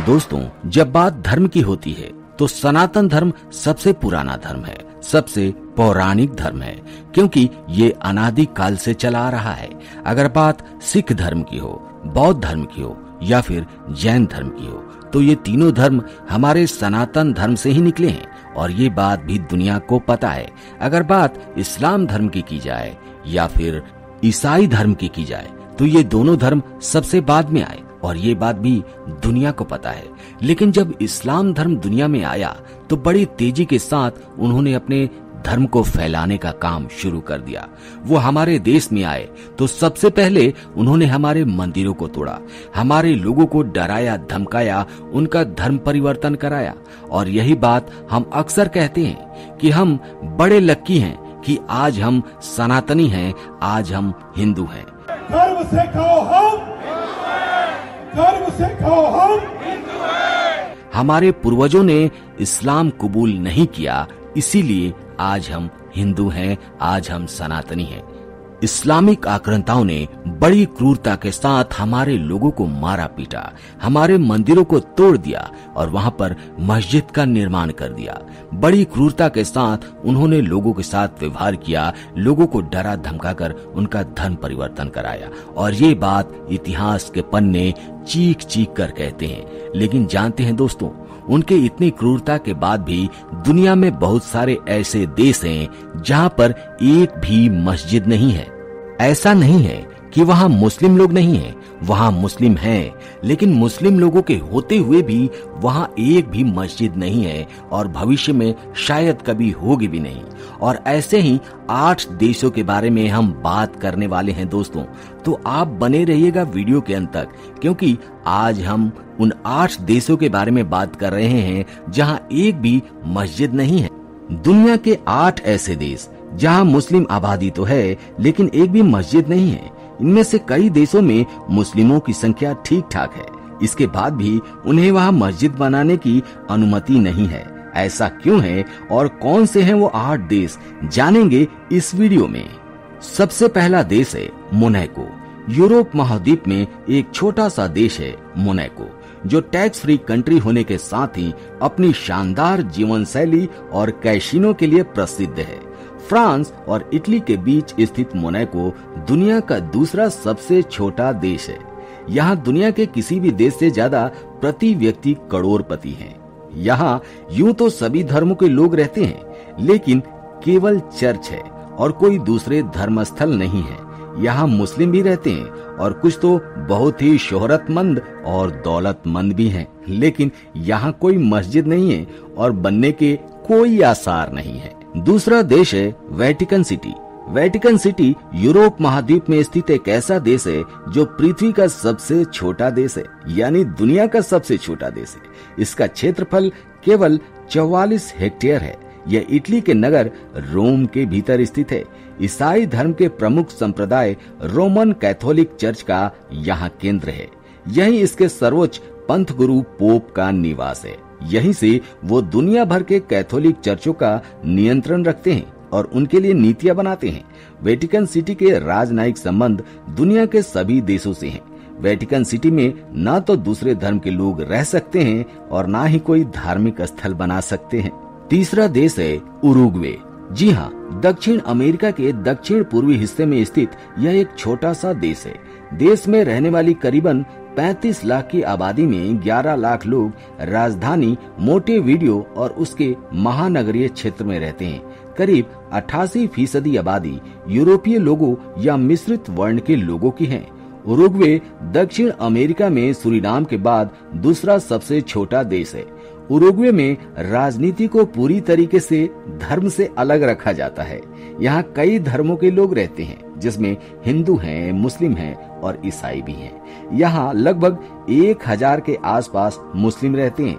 दोस्तों, जब बात धर्म की होती है तो सनातन धर्म सबसे पुराना धर्म है, सबसे पौराणिक धर्म है, क्योंकि ये अनादि काल से चला आ रहा है। अगर बात सिख धर्म की हो, बौद्ध धर्म की हो या फिर जैन धर्म की हो, तो ये तीनों धर्म हमारे सनातन धर्म से ही निकले हैं और ये बात भी दुनिया को पता है। अगर बात इस्लाम धर्म की जाए या फिर ईसाई धर्म की जाए तो ये दोनों धर्म सबसे बाद में आए और ये बात भी दुनिया को पता है। लेकिन जब इस्लाम धर्म दुनिया में आया तो बड़ी तेजी के साथ उन्होंने अपने धर्म को फैलाने का काम शुरू कर दिया। वो हमारे देश में आए तो सबसे पहले उन्होंने हमारे मंदिरों को तोड़ा, हमारे लोगों को डराया, धमकाया, उनका धर्म परिवर्तन कराया। और यही बात हम अक्सर कहते हैं कि हम बड़े लक्की हैं कि आज हम सनातनी हैं, आज हम हिंदू हैं। धर्म से खाओ हम, धर्म से खाओ हम हिंदू हैं। हमारे पूर्वजों ने इस्लाम कबूल नहीं किया, इसीलिए आज हम हिंदू हैं, आज हम सनातनी हैं। इस्लामिक आक्रांताओं ने बड़ी क्रूरता के साथ हमारे लोगों को मारा पीटा, हमारे मंदिरों को तोड़ दिया और वहां पर मस्जिद का निर्माण कर दिया। बड़ी क्रूरता के साथ उन्होंने लोगों के साथ व्यवहार किया, लोगों को डरा धमकाकर उनका धर्म परिवर्तन कराया। और ये बात इतिहास के पन्ने चीख चीख कर कहते हैं। लेकिन जानते हैं दोस्तों, उनके इतनी क्रूरता के बाद भी दुनिया में बहुत सारे ऐसे देश हैं जहां पर एक भी मस्जिद नहीं है। ऐसा नहीं है कि वहां मुस्लिम लोग नहीं हैं, वहां मुस्लिम हैं, लेकिन मुस्लिम लोगों के होते हुए भी वहां एक भी मस्जिद नहीं है और भविष्य में शायद कभी होगी भी नहीं। और ऐसे ही 8 देशों के बारे में हम बात करने वाले हैं दोस्तों, तो आप बने रहिएगा वीडियो के अंत तक, क्योंकि आज हम उन 8 देशों के बारे में बात कर रहे हैं जहां एक भी मस्जिद नहीं है। दुनिया के 8 ऐसे देश जहां मुस्लिम आबादी तो है लेकिन एक भी मस्जिद नहीं है। इनमें से कई देशों में मुस्लिमों की संख्या ठीक ठाक है, इसके बाद भी उन्हें वहां मस्जिद बनाने की अनुमति नहीं है। ऐसा क्यों है और कौन से हैं वो 8 देश, जानेंगे इस वीडियो में। सबसे पहला देश है मोनाको। यूरोप महाद्वीप में एक छोटा सा देश है मोनाको, जो टैक्स फ्री कंट्री होने के साथ ही अपनी शानदार जीवन शैली और कैसीनो के लिए प्रसिद्ध है। फ्रांस और इटली के बीच स्थित मोनाको दुनिया का दूसरा सबसे छोटा देश है। यहाँ दुनिया के किसी भी देश से ज्यादा प्रति व्यक्ति करोड़पति हैं। यहाँ यूं तो सभी धर्मों के लोग रहते हैं, लेकिन केवल चर्च है और कोई दूसरे धर्मस्थल नहीं है। यहाँ मुस्लिम भी रहते हैं और कुछ तो बहुत ही शोहरतमंद और दौलतमंद भी हैं, लेकिन यहाँ कोई मस्जिद नहीं है और बनने के कोई आसार नहीं है। दूसरा देश है Vatican city. Vatican city Europe महाद्वीप में स्थित एक ऐसा देश है जो पृथ्वी का सबसे छोटा देश है, यानी दुनिया का सबसे छोटा देश है। इसका क्षेत्रफल केवल 44 हेक्टेयर है। यह इटली के नगर रोम के भीतर स्थित है। ईसाई धर्म के प्रमुख संप्रदाय रोमन कैथोलिक चर्च का यहाँ केंद्र है। यही इसके सर्वोच्च पंथ गुरु पोप का निवास है। यहीं से वो दुनिया भर के कैथोलिक चर्चों का नियंत्रण रखते हैं और उनके लिए नीतियां बनाते हैं। वेटिकन सिटी के राजनयिक संबंध दुनिया के सभी देशों से हैं। वेटिकन सिटी में न तो दूसरे धर्म के लोग रह सकते हैं और न ही कोई धार्मिक स्थल बना सकते हैं। तीसरा देश है उरुग्वे। जी हाँ, दक्षिण अमेरिका के दक्षिण पूर्वी हिस्से में स्थित यह एक छोटा सा देश है। देश में रहने वाली करीबन 35 लाख की आबादी में 11 लाख लोग राजधानी मोंटेवीडियो और उसके महानगरीय क्षेत्र में रहते हैं। करीब 88% आबादी यूरोपीय लोगों या मिश्रित वर्ण के लोगों की है। उरुग्वे दक्षिण अमेरिका में सूरीनाम के बाद दूसरा सबसे छोटा देश है। उरुग्वे में राजनीति को पूरी तरीके से धर्म से अलग रखा जाता है। यहाँ कई धर्मों के लोग रहते हैं, जिसमें हिंदू हैं, मुस्लिम हैं और ईसाई भी हैं। यहाँ लगभग 1000 के आसपास मुस्लिम रहते हैं,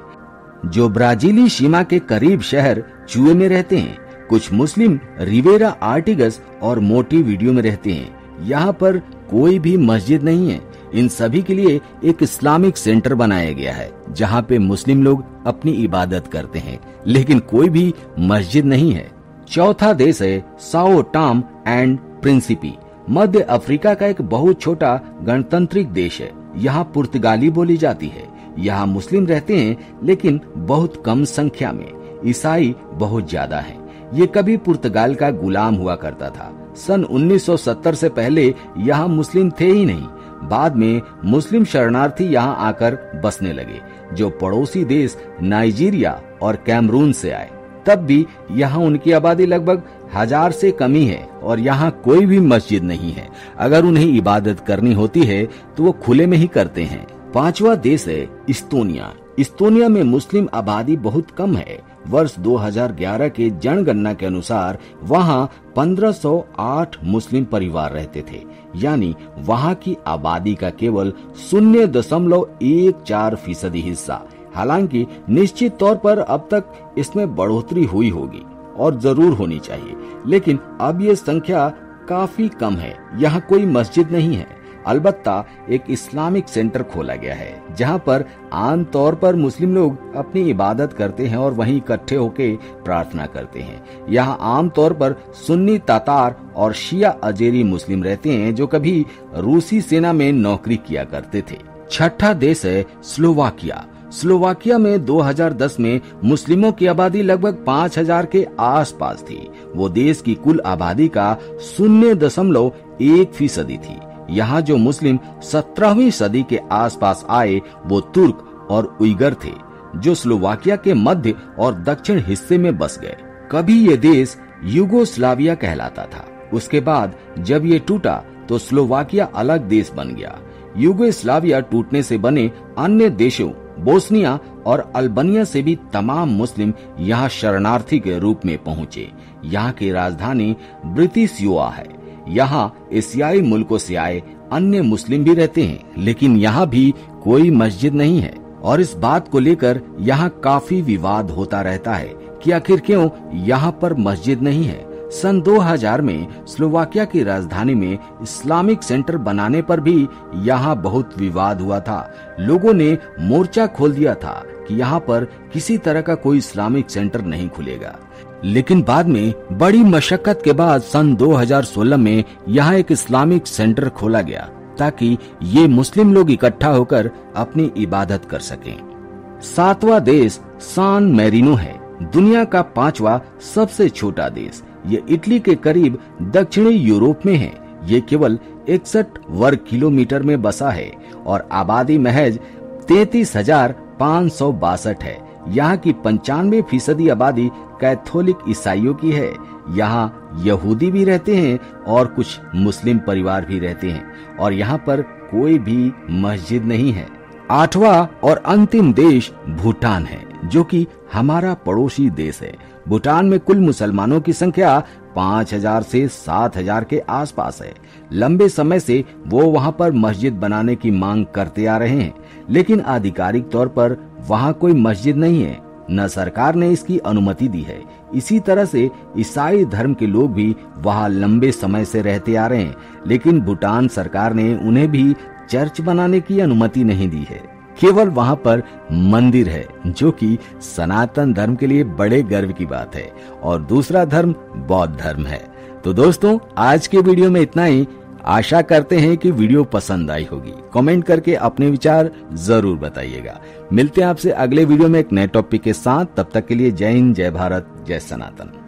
जो ब्राजीली सीमा के करीब शहर चुए में रहते हैं। कुछ मुस्लिम रिवेरा आर्टिगस और मोंटेवीडियो में रहते हैं। यहाँ पर कोई भी मस्जिद नहीं है। इन सभी के लिए एक इस्लामिक सेंटर बनाया गया है, जहाँ पे मुस्लिम लोग अपनी इबादत करते हैं, लेकिन कोई भी मस्जिद नहीं है। चौथा देश है Sao Tom and Principe. Madhya Africa का एक बहुत छोटा गणतांत्रिक देश है। यहाँ पुर्तगाली बोली जाती है। यहाँ मुस्लिम रहते हैं लेकिन बहुत कम संख्या में। ईसाई बहुत ज्यादा हैं। ये कभी पुर्तगाल का गुलाम हुआ करता था। सन 1970 से पहले यहाँ मुस्लिम थे ही नहीं। बाद में मुस्लिम शरणार्थी यहाँ आकर बसने लगे, जो पड़ोसी देश नाइजीरिया और कैमरून से आए। तब भी यहाँ उनकी आबादी लगभग 1000 से कम ही है और यहाँ कोई भी मस्जिद नहीं है। अगर उन्हें इबादत करनी होती है तो वो खुले में ही करते हैं। 5वां देश है इस्तोनिया। इस्तोनिया में मुस्लिम आबादी बहुत कम है। वर्ष 2011 के जनगणना के अनुसार वहाँ 1508 मुस्लिम परिवार रहते थे, यानी वहाँ की आबादी का केवल 0.14% हिस्सा। हालांकि निश्चित तौर पर अब तक इसमें बढ़ोतरी हुई होगी और जरूर होनी चाहिए, लेकिन अब ये संख्या काफी कम है। यहाँ कोई मस्जिद नहीं है। अलबत्ता एक इस्लामिक सेंटर खोला गया है, जहाँ पर आमतौर पर मुस्लिम लोग अपनी इबादत करते हैं और वहीं इकट्ठे होकर प्रार्थना करते हैं। यहाँ आमतौर पर सुन्नी तातार और शिया अजेरी मुस्लिम रहते हैं, जो कभी रूसी सेना में नौकरी किया करते थे। 6ठा देश है स्लोवाकिया। स्लोवाकिया में 2010 में मुस्लिमों की आबादी लगभग 5000 के आसपास थी। वो देश की कुल आबादी का 0.1% थी। यहाँ जो मुस्लिम 17वीं सदी के आसपास आए वो तुर्क और उइगर थे, जो स्लोवाकिया के मध्य और दक्षिण हिस्से में बस गए। कभी ये देश यूगोस्लाविया कहलाता था। उसके बाद जब ये टूटा तो स्लोवाकिया अलग देश बन गया। यूगोस्लाविया टूटने से बने अन्य देशों बोस्निया और अल्बानिया से भी तमाम मुस्लिम यहाँ शरणार्थी के रूप में पहुँचे। यहाँ की राजधानी ब्रितिस्योआ है। यहाँ एशियाई मुल्कों से आए अन्य मुस्लिम भी रहते हैं, लेकिन यहाँ भी कोई मस्जिद नहीं है और इस बात को लेकर यहाँ काफी विवाद होता रहता है कि आखिर क्यों यहाँ पर मस्जिद नहीं है। सन 2000 में स्लोवाकिया की राजधानी में इस्लामिक सेंटर बनाने पर भी यहाँ बहुत विवाद हुआ था। लोगों ने मोर्चा खोल दिया था कि यहाँ पर किसी तरह का कोई इस्लामिक सेंटर नहीं खुलेगा, लेकिन बाद में बड़ी मशक्कत के बाद सन 2016 में यहाँ एक इस्लामिक सेंटर खोला गया ताकि ये मुस्लिम लोग इकट्ठा होकर अपनी इबादत कर सकें। 7वां देश सान मेरिनो है। दुनिया का 5वां सबसे छोटा देश। ये इटली के करीब दक्षिणी यूरोप में है। ये केवल 61 वर्ग किलोमीटर में बसा है और आबादी महज 33,562 है। यहाँ की 95% आबादी कैथोलिक ईसाइयों की है। यहाँ यहूदी भी रहते हैं और कुछ मुस्लिम परिवार भी रहते हैं और यहाँ पर कोई भी मस्जिद नहीं है। 8वां और अंतिम देश भूटान है, जो कि हमारा पड़ोसी देश है। भूटान में कुल मुसलमानों की संख्या 5000 से 7000 के आसपास है। लंबे समय से वो वहाँ पर मस्जिद बनाने की मांग करते आ रहे हैं, लेकिन आधिकारिक तौर पर वहाँ कोई मस्जिद नहीं है, न सरकार ने इसकी अनुमति दी है। इसी तरह से ईसाई धर्म के लोग भी वहाँ लंबे समय से रहते आ रहे हैं, लेकिन भूटान सरकार ने उन्हें भी चर्च बनाने की अनुमति नहीं दी है। केवल वहाँ पर मंदिर है, जो कि सनातन धर्म के लिए बड़े गर्व की बात है, और दूसरा धर्म बौद्ध धर्म है। तो दोस्तों, आज के वीडियो में इतना ही। आशा करते हैं कि वीडियो पसंद आई होगी। कमेंट करके अपने विचार जरूर बताइएगा। मिलते हैं आपसे अगले वीडियो में एक नए टॉपिक के साथ। तब तक के लिए जय हिंद, जय भारत, जय सनातन।